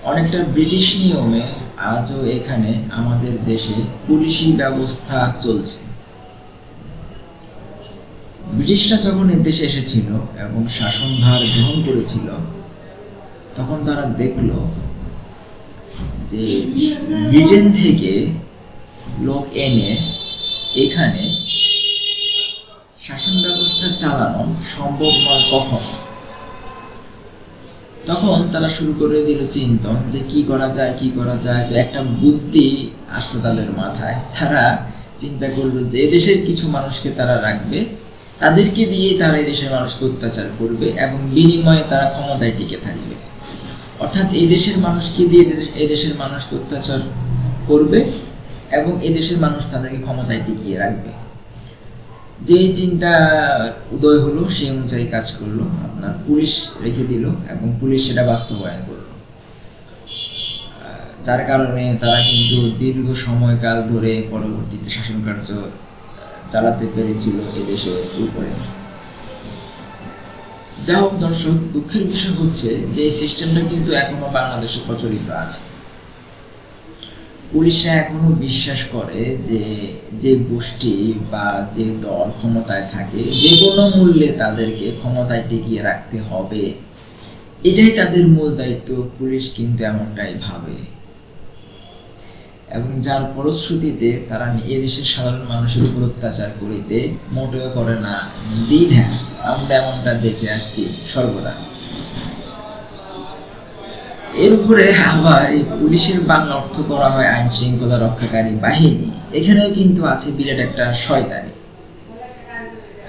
অনেকটা ব্রিটিশ নিয়মে আজও এখানে আমাদের দেশে পুলিশি ব্যবস্থা চলছে। ব্রিটিশরা যখন এদেশে এসেছিল এবং শাসনভার গ্রহণ করেছিল, তখন তারা দেখল যে ব্রিটেন থেকে লোক এনে এখানে শাসন ব্যবস্থা চালানো সম্ভব নয় কখনো। তখন তারা শুরু করে দিল চিন্তন যে কি করা যায়। তো একটা বুদ্ধি আসলো তাদের মাথায়। তারা চিন্তা করলো যে এদেশের কিছু মানুষকে তারা রাখবে, তাদেরকে দিয়ে তারা এদেশের মানুষকে অত্যাচার করবে এবং বিনিময়ে তারা ক্ষমতায় টিকে থাকবে। অর্থাৎ এই দেশের মানুষকে দিয়ে এদেশের মানুষকে অত্যাচার করবে এবং এদেশের মানুষ তাদেরকে ক্ষমতায় টিকিয়ে রাখবে। যে চিন্তা উদয় হলো সেই অনুযায়ী কাজ করলো, আপনার পুলিশ রেখে দিল এবং পুলিশ সেটা বাস্তবায়ন করলো, যার কারণে তারা কিন্তু দীর্ঘ সময়কাল ধরে পরবর্তীতে শাসন কার্য চালাতে পেরেছিল এদেশের উপরে। যা হোক দর্শক, দুঃখের বিষয় হচ্ছে যে এই সিস্টেমটা কিন্তু এখনো বাংলাদেশে প্রচলিত আছে। পুলিশরা এখনো বিশ্বাস করে যে যে গোষ্ঠী বা যে দল ক্ষমতায় থাকে, যে কোনো মূল্যে তাদেরকে ক্ষমতায় টিকিয়ে রাখতে হবে, এটাই তাদের মূল দায়িত্ব। পুলিশ কিন্তু এমনটাই ভাবে এবং যার ফলশ্রুতিতে তারা এদেশের সাধারণ মানুষের উপর অত্যাচার করিতে মোটেও করে না দ্বিধা। আমরা এমনটা দেখে আসছি সর্বদা। এর উপরে আবার এই পুলিশের বাংলা অর্থ করা হয় আইন শৃঙ্খলা রক্ষাকারী বাহিনী। এখানেও কিন্তু আছে বিরাট একটা শয়তানি।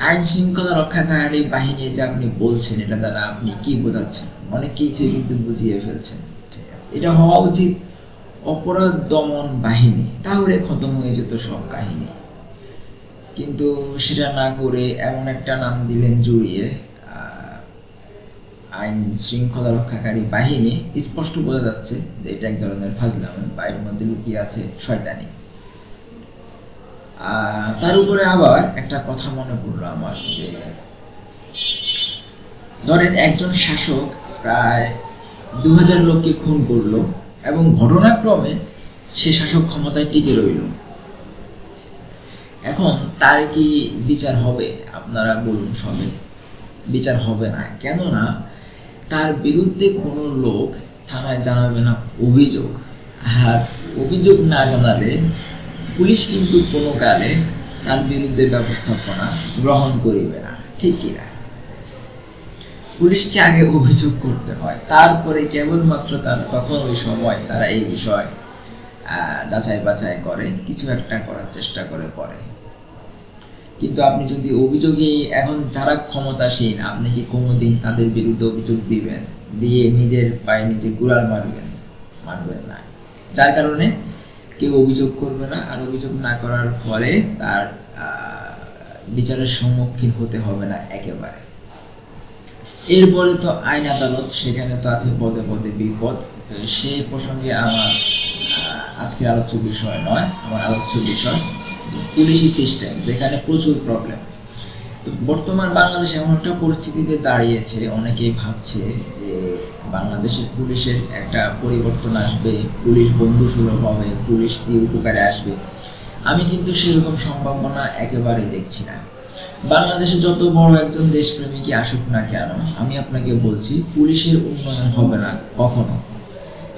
আইন শৃঙ্খলা রক্ষাকারী বাহিনী যে আপনি বলছেন, এটা দ্বারা আপনি কি বোঝাচ্ছেন? অনেক কিছু কিন্তু বুঝিয়ে ফেলছেন। ঠিক আছে, এটা হওয়া উচিত অপরাধ দমন বাহিনী, তাহলে খতম হয়ে যেত সব কাহিনী। কিন্তু সেটা না করে এমন একটা নাম দিলেন জুড়িয়ে আইন শৃঙ্খলা রক্ষাকারী বাহিনী। স্পষ্ট বোঝা যাচ্ছে যে এটা এক ধরনের ফাজলামি, বাইরের মধ্যে লুকিয়ে আছে শয়তানি। তার উপরে আবার একটা কথা মনে পড়লো আমার, যে ধরেন একজন শাসক প্রায় 2000 লোককে খুন করলো এবং ঘটনাক্রমে সে শাসক ক্ষমতায় টিকে রইল। এখন তার কি বিচার হবে? আপনারা বলুন। সবে বিচার হবে না। কেননা তার বিরুদ্ধে কোনো লোক থানায় জানাবে না অভিযোগ, আর অভিযোগ না জানালে পুলিশ কিন্তু কোনো কালে তার বিরুদ্ধে ব্যবস্থাপনা গ্রহণ করিবে না, ঠিক কিনা? পুলিশকে আগে অভিযোগ করতে হয়, তারপরে কেবলমাত্র তখন ওই সময় তারা এই বিষয় যাচাই বাছাই করে, কিছু একটা করার চেষ্টা করে পরে। কিন্তু আপনি যদি অভিযোগই, এখন যারা ক্ষমতাসীন, আপনি কি কোনোদিন তাদের বিরুদ্ধে অভিযোগ দিবেন? দিয়ে নিজের পায়ে নিজে গুড়াল মারবেন না। যার কারণে কেউ অভিযোগ করবে না, আর অভিযোগ না করার ফলে তার বিচারের সম্মুখীন হতে হবে না একেবারে। এরপরে তো আইন আদালত, সেখানে তো আছে পদে পদে বিপদ। সে প্রসঙ্গে আমার আজকে আলোচ্য বিষয় নয়। আমার আলোচ্য বিষয় পুলিশি সিস্টেম, যেখানে প্রচুর প্রবলেম। তো বর্তমান বাংলাদেশ এমন একটা পরিস্থিতিতে দাঁড়িয়েছে, অনেকেই ভাবছে যে বাংলাদেশের পুলিশের একটা পরিবর্তন আসবে, পুলিশ বন্ধু সুলভ হবে, পুলিশ দিয়ে উপকারে আসবে। আমি কিন্তু সেরকম সম্ভাবনা একেবারে দেখছি না। বাংলাদেশে যত বড় একজন দেশপ্রেমিকই আসুক না কেন, আমি আপনাকে বলছি পুলিশের উন্নয়ন হবে না কখনো।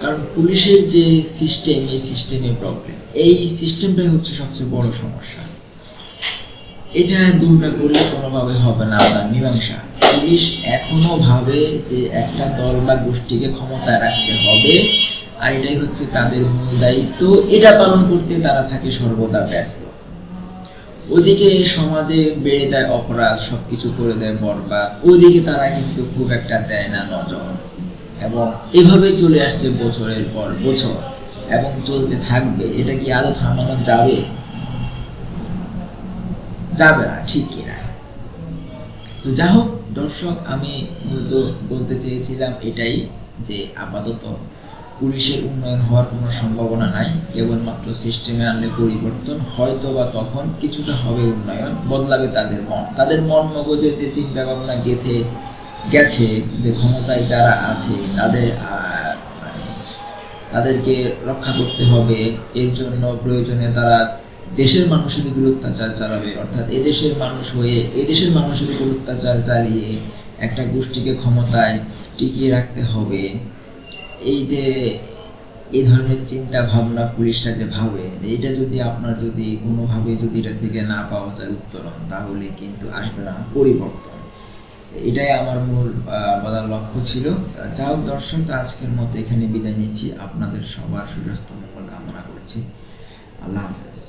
কারণ পুলিশের যে সিস্টেম, এই সিস্টেমে প্রবলেম। এই সিস্টেমটাই হচ্ছে সবচেয়ে বড় সমস্যা। এটা দূর না করলে কোনোভাবে হবে না আপনার মীমাংসা। পুলিশ এখনো ভাবে যে একটা দল বা গোষ্ঠীকে ক্ষমতায় রাখতে হবে, আর এটাই হচ্ছে তাদের মূল দায়িত্ব। এটা পালন করতে তারা থাকে সর্বদা ব্যস্ত। ওদিকে সমাজে বেড়ে যায় অপরাধ, সবকিছু করে দেয় বরবাদ, ওইদিকে তারা কিন্তু খুব একটা দেয় না নজর। এবং এভাবে চলে আসছে বছরের পর বছর, এবং চলতে থাকবে। এটা কি আদৌ থামানো যাবে? যাবে না, ঠিক কিনা? তো যা হোক দর্শক, আমি মূলত বলতে চেয়েছিলাম এটাই, যে আপাতত পুলিশের উন্নয়ন হওয়ার কোনো সম্ভাবনা নাই। কেবলমাত্র সিস্টেমে আনলে পরিবর্তন, হয়তো বা তখন কিছুটা হবে উন্নয়ন, বদলাবে তাদের মন মগজে যে চিন্তা ভাবনা গেঁথে গেছে যে ক্ষমতায় যারা আছে তাদের তাদেরকে রক্ষা করতে হবে। এর জন্য প্রয়োজনে তারা দেশের মানুষের উপর অত্যাচার চালাবে, অর্থাৎ এদেশের মানুষ হয়ে এদেশের মানুষের উপর অত্যাচার চালিয়ে একটা গোষ্ঠীকে ক্ষমতায় টিকিয়ে রাখতে হবে। এই যে এই ধরনের চিন্তা ভাবনা পুলিশরা যে ভাবে, এটা যদি আপনার যদি কোনোভাবে যদি এটা থেকে না পাওয়া যায় উত্তরণ, তাহলে কিন্তু আসবে না পরিবর্তন। এটাই আমার মূল বলার লক্ষ্য ছিল। যা হোক দর্শক, আজকের মতো এখানে বিদায় নিচ্ছি। আপনাদের সবার সুস্বাস্থ্য মঙ্গল কামনা করছি। আল্লাহ হাফেজ।